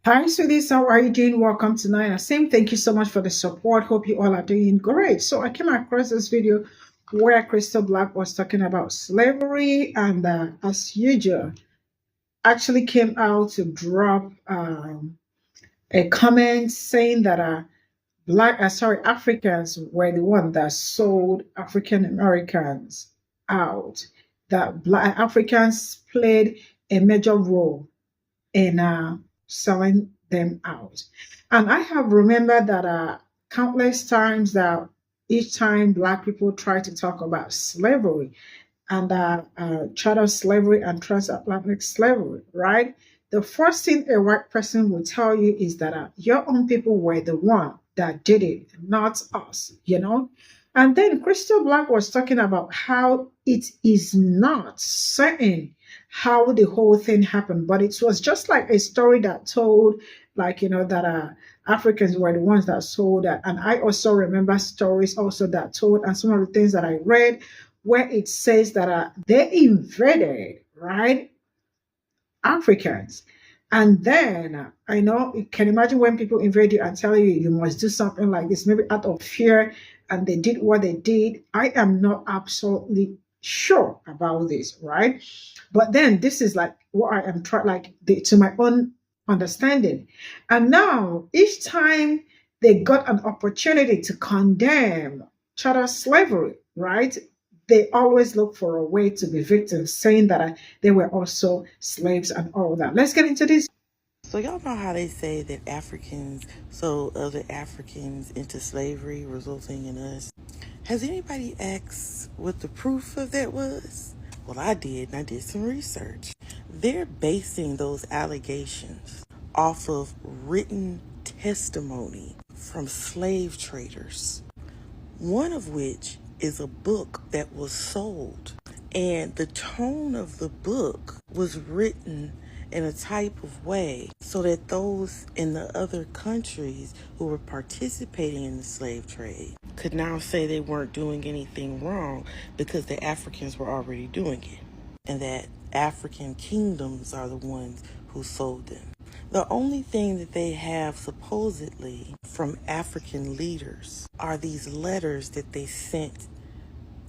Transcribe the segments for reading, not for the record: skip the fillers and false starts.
Hi, sweeties. How are you doing? Welcome tonight. Same. Thank you so much for the support. Hope you all are doing great. So I came across this video where Crystal Black was talking about slavery, and as usual, actually came out to drop a comment saying that Africans were the one that sold African Americans out. That Black Africans played a major role in selling them out. And I have remembered that countless times that each time Black people try to talk about slavery and chattel slavery and transatlantic slavery, right? The first thing a white person will tell you is that your own people were the one that did it, not us. And then Crystal Black was talking about how it is not certain how the whole thing happened, but it was just like a story that told, like, that Africans were the ones that sold that. And I also remember stories also that told, and some of the things that I read where it says that they invaded, right, Africans. And then I know you can imagine when people invade you and tell you you must do something like this, maybe out of fear, and they did what they did. I am not absolutely sure about this, right? But then this is like what I am trying, like to my own understanding. And now each time they got an opportunity to condemn chattel slavery, right? They always look for a way to be victims, saying that they were also slaves and all that. Let's get into this. So y'all know how they say that Africans sold other Africans into slavery, resulting in us. Has anybody asked what the proof of that was? Well, I did, and I did some research. They're basing those allegations off of written testimony from slave traders, one of which is a book that was sold. And the tone of the book was written in a type of way so that those in the other countries who were participating in the slave trade could now say they weren't doing anything wrong because the Africans were already doing it, and that African kingdoms are the ones who sold them. The only thing that they have supposedly from African leaders are these letters that they sent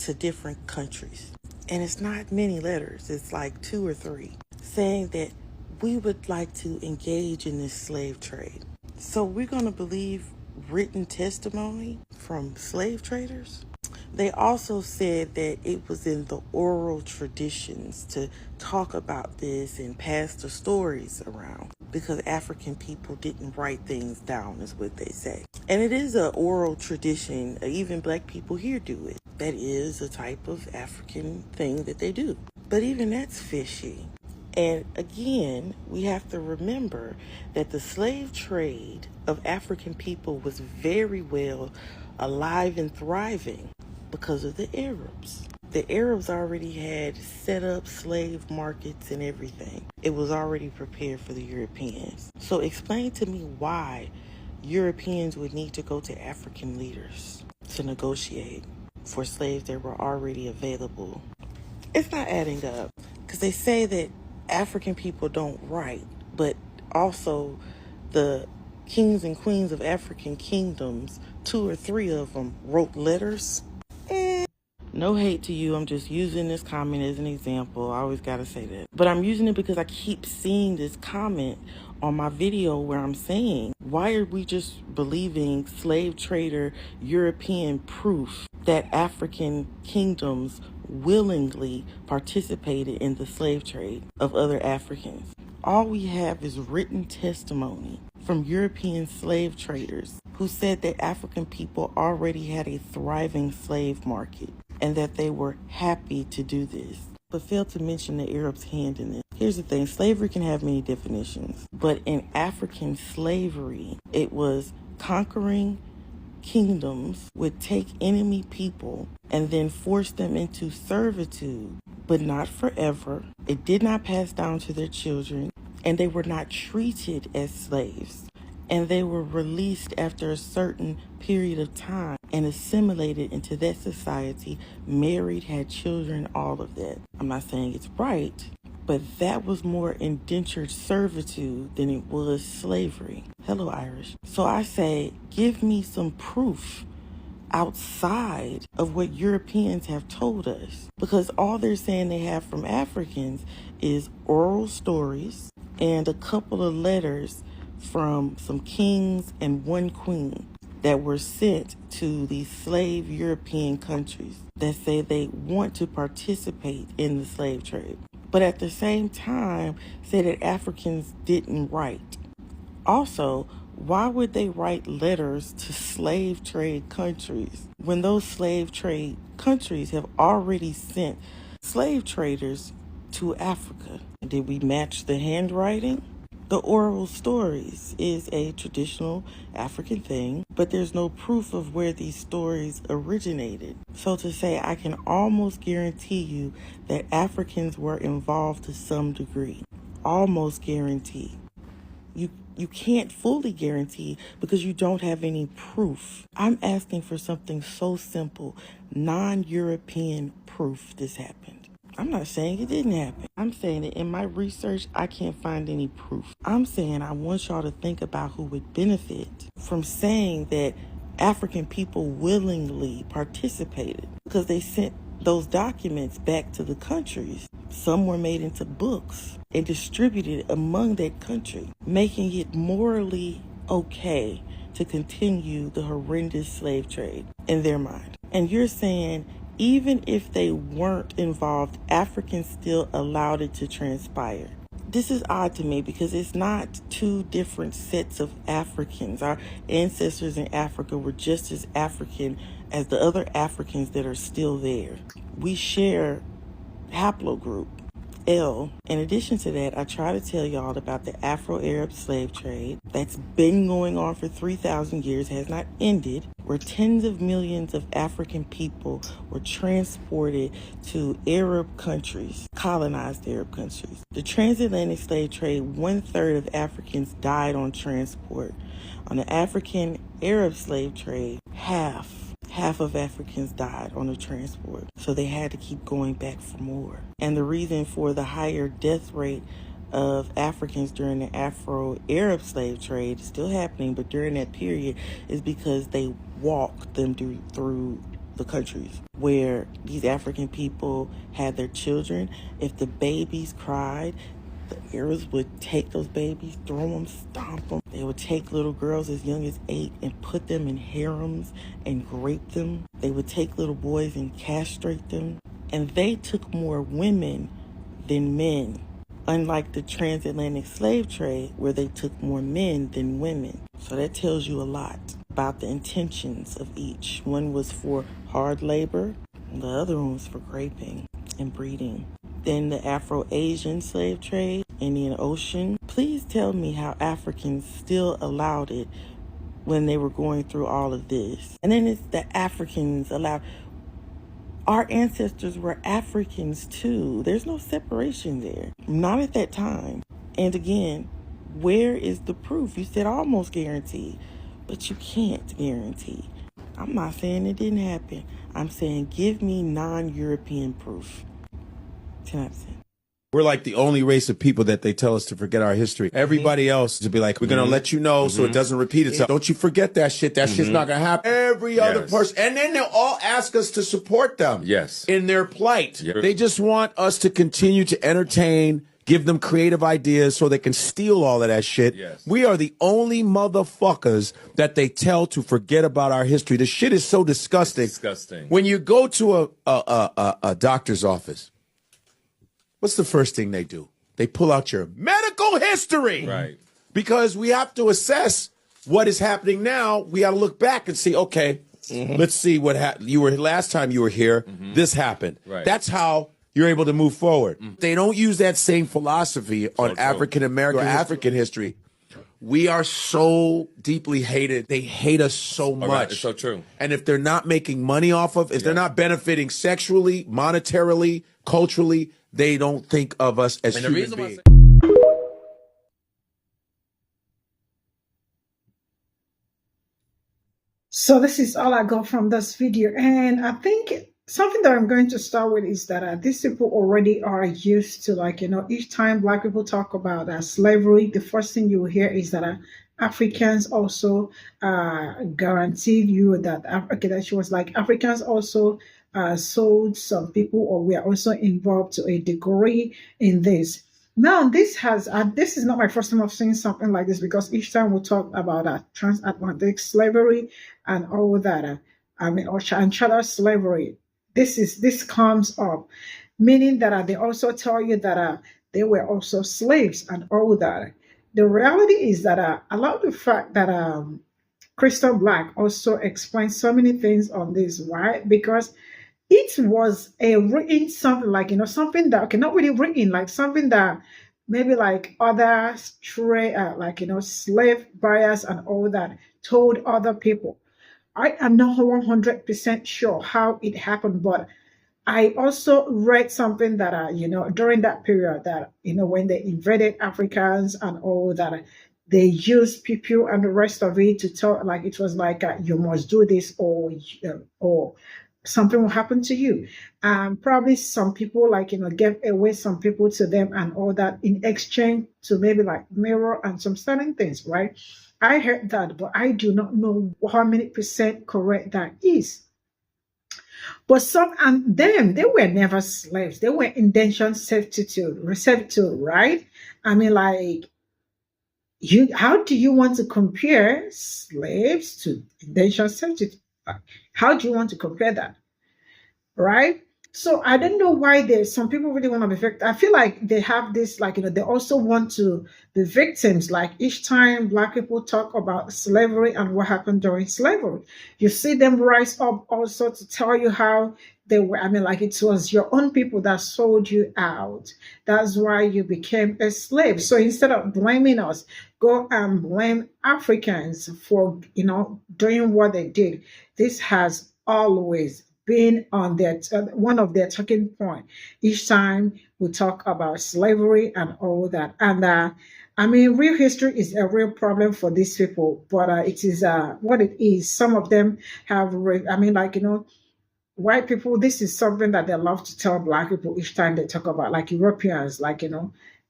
to different countries. And it's not many letters, it's like 2 or 3, saying that we would like to engage in this slave trade. So we're going to believe written testimony from slave traders? They also said that it was in the oral traditions to talk about this and pass the stories around because African people didn't write things down, is what they say. And it is an oral tradition. Even black people here do it. That is a type of African thing that they do. But even that's fishy. And again, we have to remember that the slave trade of African people was very well alive and thriving because of the Arabs. The Arabs already had set up slave markets and everything. It was already prepared for the Europeans. So explain to me why Europeans would need to go to African leaders to negotiate for slaves that were already available. It's not adding up because they say that African people don't write, but also the kings and queens of African kingdoms, 2 or 3 of them wrote letters. No hate to you. I'm just using this comment as an example. I always got to say that. But I'm using it because I keep seeing this comment on my video where I'm saying, why are we just believing slave trader European proof that African kingdoms willingly participated in the slave trade of other Africans? All we have is written testimony from European slave traders who said that African people already had a thriving slave market and that they were happy to do this, but failed to mention the Arabs' hand in this. Here's the thing, slavery can have many definitions, but in African slavery, it was conquering kingdoms would take enemy people and then force them into servitude, but not forever. It did not pass down to their children, and they were not treated as slaves. And they were released after a certain period of time and assimilated into that society, married, had children, all of that. I'm not saying it's right, but that was more indentured servitude than it was slavery. Hello, Irish. So I say, give me some proof outside of what Europeans have told us, because all they're saying they have from Africans is oral stories and a couple of letters from some kings and one queen that were sent to these slave European countries that say they want to participate in the slave trade, but at the same time say that Africans didn't write. Also, why would they write letters to slave trade countries when those slave trade countries have already sent slave traders to Africa? Did we match the handwriting? The oral stories is a traditional African thing, but there's no proof of where these stories originated. So to say, I can almost guarantee you that Africans were involved to some degree. Almost guarantee. You can't fully guarantee because you don't have any proof. I'm asking for something so simple, non-European proof this happened. I'm not saying it didn't happen. I'm saying that in my research, I can't find any proof. I'm saying I want y'all to think about who would benefit from saying that African people willingly participated because they sent those documents back to the countries. Some were made into books and distributed among that country, making it morally okay to continue the horrendous slave trade in their mind. And you're saying even if they weren't involved, Africans still allowed it to transpire. This is odd to me because it's not two different sets of Africans. Our ancestors in Africa were just as African as the other Africans that are still there. We share haplogroup L. In addition to that, I try to tell y'all about the Afro-Arab slave trade that's been going on for 3,000 years, has not ended, where tens of millions of African people were transported to Arab countries, colonized Arab countries. The transatlantic slave trade, 1/3 of Africans died on transport. On the African Arab slave trade, half of Africans died on the transport. So they had to keep going back for more. And the reason for the higher death rate of Africans during the Afro-Arab slave trade is still happening, but during that period is because they walked them through the countries where these African people had their children. If the babies cried, the Arabs would take those babies, throw them, stomp them. They would take little girls as young as 8 and put them in harems and rape them. They would take little boys and castrate them. And they took more women than men, unlike the transatlantic slave trade where they took more men than women. So that tells you a lot about the intentions of each. One was for hard labor, and the other one was for raping and breeding. Then the Afro-Asian slave trade, Indian Ocean. Please tell me how Africans still allowed it when they were going through all of this. And then it's the Africans allowed. Our ancestors were Africans too. There's no separation there. Not at that time. And again, where is the proof? You said almost guarantee, but you can't guarantee. I'm not saying it didn't happen. I'm saying give me non-European proof. We're like the only race of people that they tell us to forget our history. Everybody else to be like, we're going to let you know so it doesn't repeat itself. Don't you forget that shit. That shit's not going to happen. Every other person. And then they'll all ask us to support them in their plight. They just want us to continue to entertain, give them creative ideas so they can steal all of that shit. We are the only motherfuckers that they tell to forget about our history. The shit is so disgusting. It's disgusting. When you go to a doctor's office, what's the first thing they do? They pull out your medical history. Right. Because we have to assess what is happening now. We got to look back and see, okay, let's see what happened. You were last time you were here, this happened. Right. That's how you're able to move forward. They don't use that same philosophy on African American or African history. We are so deeply hated. They hate us so much. Right, it's so true. And if they're not making money off of, if they're not benefiting sexually, monetarily, culturally, they don't think of us as human beings. So this is all I got from this video. And I think something that I'm going to start with is that these people already are used to, like, each time Black people talk about slavery, the first thing you will hear is that Africans also guaranteed you that, okay, that she was like, Africans also sold some people, or we are also involved to a degree in this. Now, this is not my first time of seeing something like this, because each time we talk about transatlantic slavery and all that, I mean, or and chattel slavery, this comes up, meaning that they also tell you that they were also slaves and all that. The reality is that I love the fact that Crystal Black also explains so many things on this, right? Because it was a written something, like, something that, okay, not really written, like something that maybe like other like, slave buyers and all that told other people. I am not 100% sure how it happened, but I also read something that, during that period, that, when they invaded Africans and all that, they used people and the rest of it to tell, like, it was like, you must do this, or something will happen to you. Probably some people, like, gave away some people to them and all that in exchange to maybe like mirror and some certain things, right? I heard that, but I do not know how many percent correct that is. But some and them, they were never slaves. They were indentured servitude, right? I mean, like, how do you want to compare slaves to indentured servitude? How do you want to compare that? Right? So I don't know why there's some people really want to be victims. I feel like they have this, like, they also want to be victims. Like, each time Black people talk about slavery and what happened during slavery, you see them rise up also to tell you how they were. I mean, like, it was your own people that sold you out. That's why you became a slave. So instead of blaming us, go and blame Africans for, doing what they did. This has always been on their one of their talking point each time we talk about slavery and all that. And I mean, real history is a real problem for these people, but it is what it is. Some of them have, I mean, like, white people, this is something that they love to tell Black people each time they talk about, like, Europeans, like,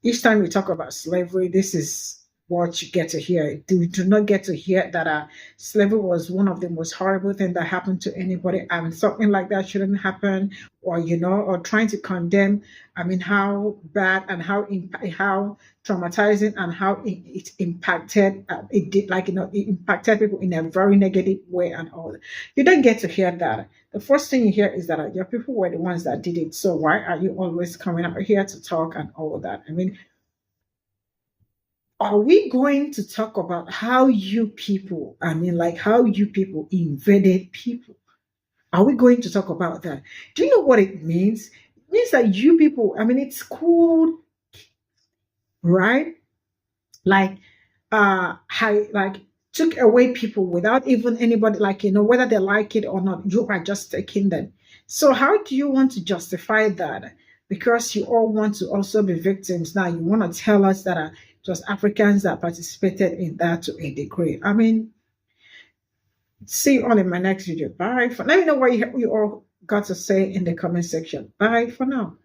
each time we talk about slavery, this is what you get to hear. We do not get to hear that slavery was one of the most horrible things that happened to anybody, and something like that shouldn't happen, or, or trying to condemn, I mean, how bad and how traumatizing and how it impacted, it did, like, it impacted people in a very negative way and all that. You don't get to hear that. The first thing you hear is that your people were the ones that did it. So why are you always coming out here to talk and all that? I mean, are we going to talk about how you people, I mean, like, how you people invaded people? Are we going to talk about that? Do you know what it means? It means that you people, I mean, it's cool, right? Like, like, took away people without even anybody, like, whether they like it or not, you are just taking them. So how do you want to justify that? Because you all want to also be victims. Now you want to tell us that it was Africans that participated in that to a degree. I mean, see you all in my next video. Bye. Let me know what you all got to say in the comment section. Bye for now.